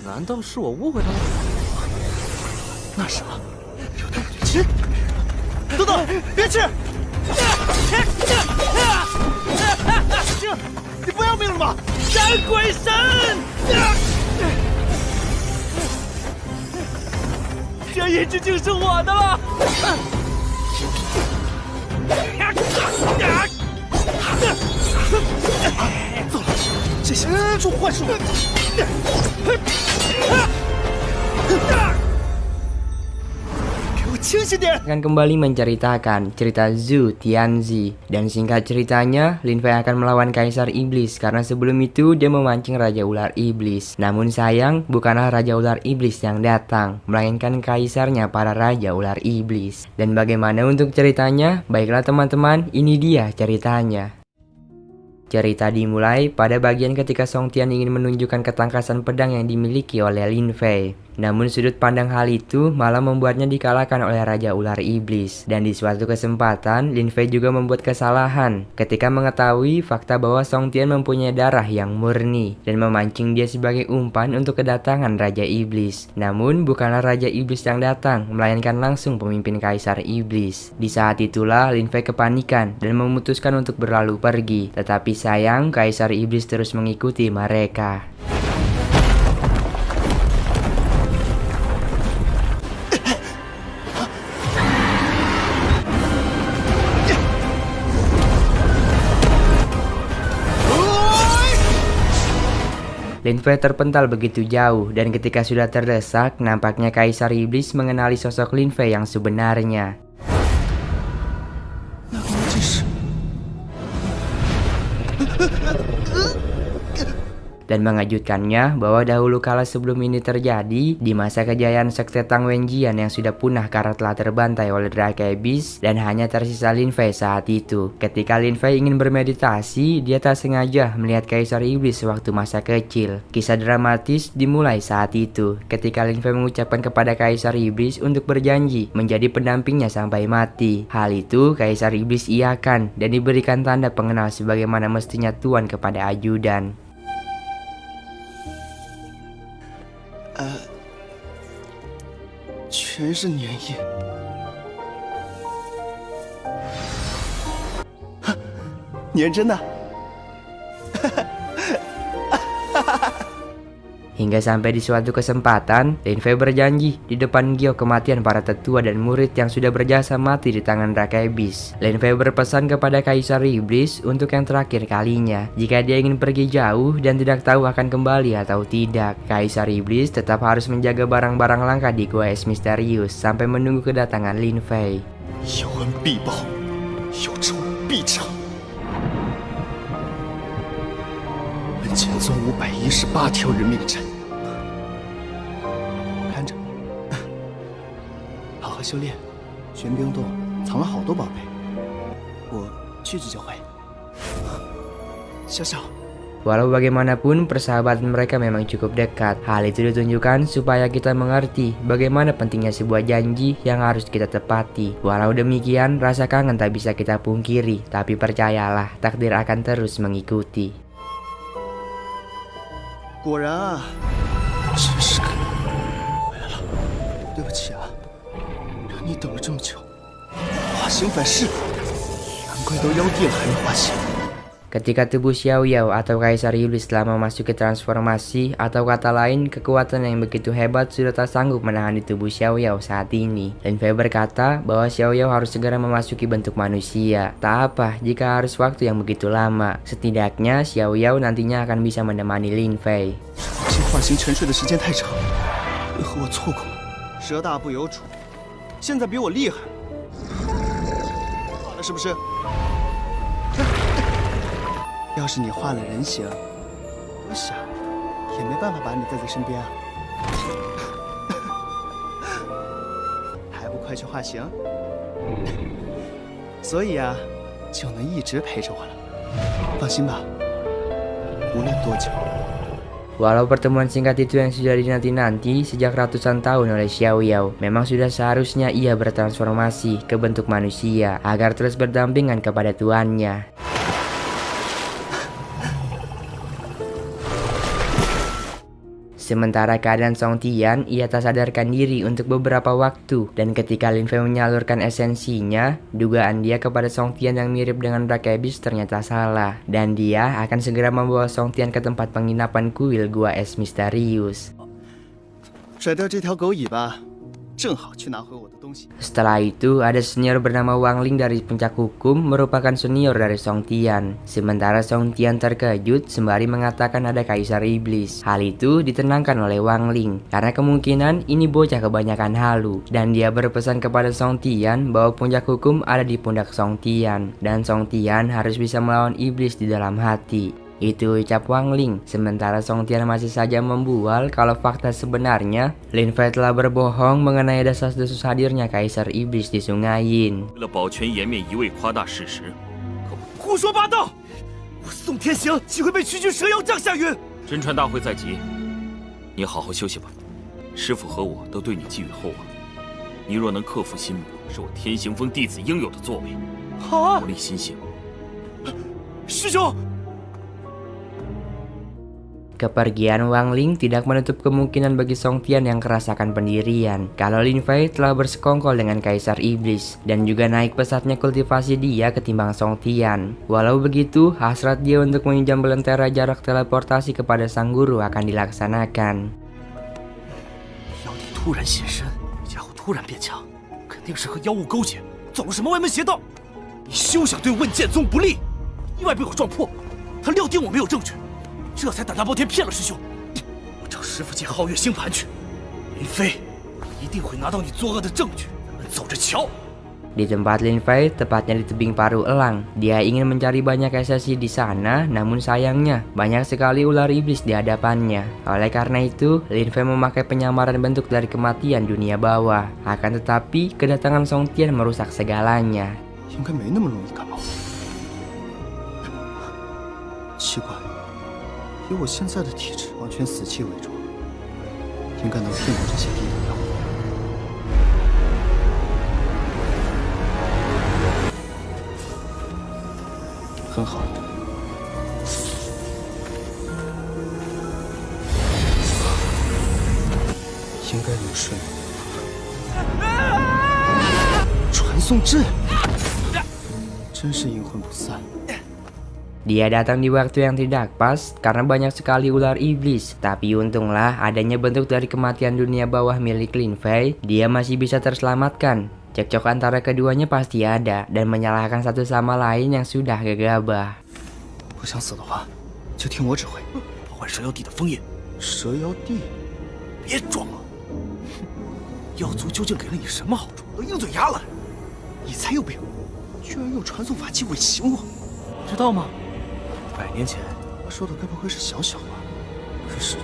难道是我误会他了？那什么，有点亲？等等，别去！行，你不要命了吗？斩鬼神！这一只就是我的了！糟了，这些出幻术！ 清醒点. Akan kembali menceritakan cerita Zhu Tianzi. Dan singkat ceritanya, Lin Fei akan melawan Kaisar Iblis karena sebelum itu dia memancing Raja Ular Iblis. Namun sayang, bukanlah Raja Ular Iblis yang datang, melainkan kaisarnya para Raja Ular Iblis. Dan bagaimana untuk ceritanya? Baiklah teman-teman, ini dia ceritanya. Cerita dimulai pada bagian ketika Song Tian ingin menunjukkan ketangkasan pedang yang dimiliki oleh Lin Fei. Namun sudut pandang hal itu malah membuatnya dikalahkan oleh Raja Ular Iblis. Dan di suatu kesempatan, Lin Fei juga membuat kesalahan ketika mengetahui fakta bahwa Song Tian mempunyai darah yang murni dan memancing dia sebagai umpan untuk kedatangan Raja Iblis. Namun bukanlah Raja Iblis yang datang, melainkan langsung pemimpin Kaisar Iblis. Di saat itulah Lin Fei kepanikan dan memutuskan untuk berlalu pergi. Tetapi sayang, Kaisar Iblis terus mengikuti mereka. Lin Fei terpental begitu jauh dan ketika sudah terdesak, nampaknya Kaisar Iblis mengenali sosok Lin Fei yang sebenarnya. Dan mengejutkannya bahwa dahulu kala sebelum ini terjadi, di masa kejayaan sekte Tang Wenjian yang sudah punah karena telah terbantai oleh Drake Abyss dan hanya tersisa Lin Fei saat itu. Ketika Lin Fei ingin bermeditasi, dia tak sengaja melihat Kaisar Iblis sewaktu masa kecil. Kisah dramatis dimulai saat itu, ketika Lin Fei mengucapkan kepada Kaisar Iblis untuk berjanji menjadi pendampingnya sampai mati. Hal itu Kaisar Iblis iakan dan diberikan tanda pengenal sebagaimana mestinya tuan kepada ajudan. 全是粘液，粘针的。Hingga sampai di suatu kesempatan, Lin Fei berjanji di depan giok kematian para tetua dan murid yang sudah berjasa mati di tangan Drake Abyss. Lin Fei berpesan kepada Kaisar Iblis untuk yang terakhir kalinya, jika dia ingin pergi jauh dan tidak tahu akan kembali atau tidak. Kaisar Iblis tetap harus menjaga barang-barang langka di Gua Es Misterius sampai menunggu kedatangan Lin Fei. 有恩必报，有仇必偿。本剑宗518条人命斩。 好好修炼，玄冰洞藏了好多宝贝，我去去就回。小小， Walau bagaimanapun persahabatan mereka memang cukup dekat. Hal itu ditunjukkan supaya kita mengerti bagaimana pentingnya sebuah janji yang harus kita tepati. Walau demikian, rasa kangen tak bisa kita pungkiri, tapi percayalah takdir akan terus mengikuti. 果然啊，真是个回来了，对不起啊。 让你等了这么久，化形反噬，难怪都妖帝了还没化形。 Ketika tubuh Xiao Yao atau Kaisar Iblis telah memasuki transformasi, atau kata lain kekuatan yang begitu hebat sudah tak sanggup menahan di tubuh Xiao Yao saat ini. Lin Fei berkata bahwa Xiao Yao harus segera memasuki bentuk manusia. Tak apa jika harus waktu yang begitu lama. Setidaknya Xiao Yao nantinya akan bisa menemani Lin Fei. 这化形沉睡的时间太长，为何我错过了？蛇大不由主，现在比我厉害，好了是不是？ 要是你化了人形，我想也没办法把你带在身边啊。还不快去化形？所以啊，就能一直陪着我了。放心吧，无论多久。 Walau pertemuan singkat itu yang sudah dinanti-nanti sejak ratusan tahun oleh Xiao Yao, memang sudah seharusnya ia bertransformasi ke bentuk manusia agar terus berdampingan kepada tuannya. Sementara keadaan Song Tian, ia tak sadarkan diri untuk beberapa waktu. Dan ketika Lin Fei menyalurkan esensinya, dugaan dia kepada Song Tian yang mirip dengan Black Abyss ternyata salah. Dan dia akan segera membawa Song Tian ke tempat penginapan kuil Gua Es Misterius. 甩掉这条狗尾巴，正好去拿回我的东西。 Setelah itu, ada senior bernama Wang Ling dari Puncak Hukum merupakan senior dari Song Tian. Sementara Song Tian terkejut sembari mengatakan ada Kaisar Iblis. Hal itu ditenangkan oleh Wang Ling karena kemungkinan ini bocah kebanyakan halu. Dan dia berpesan kepada Song Tian bahwa Puncak Hukum ada di pundak Song Tian. Dan Song Tian harus bisa melawan iblis di dalam hati. Itu ucap Wang Ling. Sementara Song Tian masih saja membual kalau fakta sebenarnya Lin Fei telah berbohong mengenai desas-desus hadirnya Kaisar Iblis di Sungai Yin. 为了保全颜面一味夸大事实，可胡说八道！我宋天行岂会被区区蛇妖降下云？真传大会在即，你好好休息吧。师傅和我都对你寄予厚望，你若能克服心魔，是我天行峰弟子应有的作为。好，磨砺心性。师兄。 Kepergian Wang Ling tidak menutup kemungkinan bagi Song Tian yang kerasakan pendirian kalau Lin Fei telah bersekongkol dengan Kaisar Iblis dan juga naik pesatnya kultivasi dia ketimbang Song Tian. Walau begitu, hasrat dia untuk meminjam belentera jarak teleportasi kepada sang guru akan dilaksanakan. 妖帝突然现身，家伙突然变强，肯定是和妖物勾结，走了什么歪门邪道。你休想对问剑宗不利！意外被我撞破，他料定我没有证据。 这才胆大包天骗了师兄，我找师傅借皓月星盘去。林飞，我一定会拿到你作恶的证据，咱们走着瞧。 Di tempat Lin Fei, tepatnya di tebing paru elang, dia ingin mencari banyak esensi di sana, namun sayangnya banyak sekali ular iblis di hadapannya. Oleh karena itu, Lin Fei memakai penyamaran bentuk dari kematian dunia bawah. Akan tetapi, kedatangan Song Tian merusak segalanya. 应该没那么容易感冒。奇怪。 以我现在的体质，完全死气为主，应该能骗过这些地毒妖。很好，应该能顺利。传送阵，真是阴魂不散。 Dia datang di waktu yang tidak pas karena banyak sekali ular iblis. Tapi untunglah adanya bentuk dari kematian dunia bawah milik Lin Fei, dia masih bisa terselamatkan. Cekcok antara keduanya pasti ada dan menyalahkan satu sama lain yang sudah gegabah. 不想死的话，就听我指挥，破坏蛇妖帝的封印。蛇妖帝，别装了，妖族究竟给了你什么好处？都硬嘴牙了。你才有病，居然用传送法器尾行我！知道吗？100年前，他说的该不会是小小吧？可是。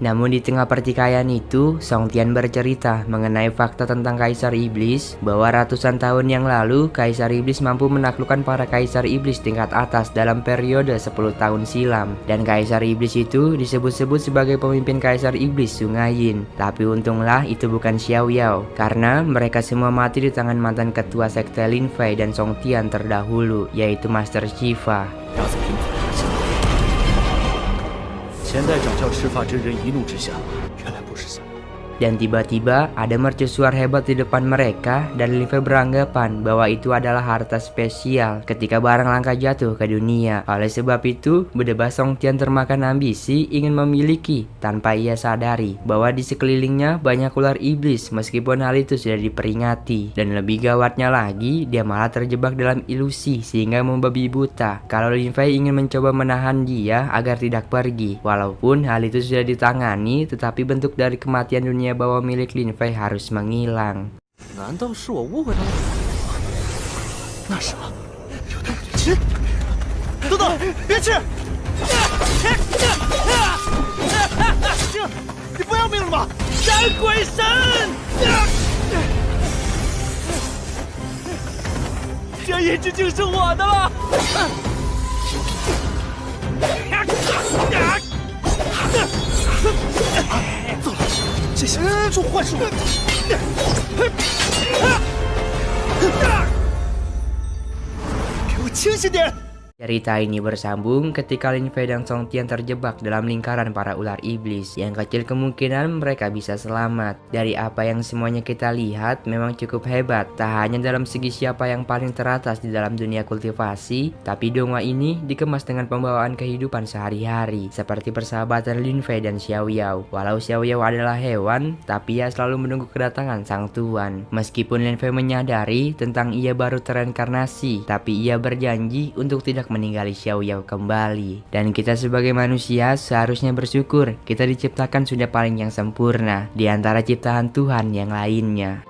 Namun di tengah pertikaian itu, Song Tian bercerita mengenai fakta tentang Kaisar Iblis bahwa ratusan tahun yang lalu Kaisar Iblis mampu menaklukkan para Kaisar Iblis tingkat atas dalam periode 10 tahun silam. Dan Kaisar Iblis itu disebut-sebut sebagai pemimpin Kaisar Iblis Sungai Yin. Tapi untunglah itu bukan Xiao Yao, karena mereka semua mati di tangan mantan ketua sekte Lin Fei dan Song Tian terdahulu, yaitu Master Shiva. 前代掌教赤发真人一怒之下，原来不是想。 Dan tiba-tiba ada mercusuar hebat di depan mereka dan Lin Fei beranggapan bahwa itu adalah harta spesial ketika barang langka jatuh ke dunia. Oleh sebab itu, berdebah Song Tian termakan ambisi ingin memiliki tanpa ia sadari bahwa di sekelilingnya banyak ular iblis meskipun hal itu sudah diperingati. Dan lebih gawatnya lagi, dia malah terjebak dalam ilusi sehingga membabi buta kalau Lin Fei ingin mencoba menahan dia agar tidak pergi. Walaupun hal itu sudah ditangani, tetapi bentuk dari kematian dunia bawah milik Lin Fei harus menghilang. 难道是我误会他了？那什么？有道理。等等，别去！你不要命了吗？斩鬼神！这一只竟是我的了！ 糟了，这些人出幻术！给我清醒点！ Cerita ini bersambung ketika Lin Fei dan Song Tian terjebak dalam lingkaran para ular iblis. Yang kecil kemungkinan mereka bisa selamat. Dari apa yang semuanya kita lihat memang cukup hebat. Tak hanya dalam segi siapa yang paling teratas di dalam dunia kultivasi, tapi dongwa ini dikemas dengan pembawaan kehidupan sehari-hari. Seperti persahabatan Lin Fei dan Xiao Yao. Walau Xiao Yao adalah hewan, tapi ia selalu menunggu kedatangan sang tuan. Meskipun Lin Fei menyadari tentang ia baru tereinkarnasi, tapi ia berjanji untuk tidak meninggali Xiao Yao kembali. Dan kita sebagai manusia seharusnya bersyukur kita diciptakan sudah paling yang sempurna di antara ciptaan Tuhan yang lainnya.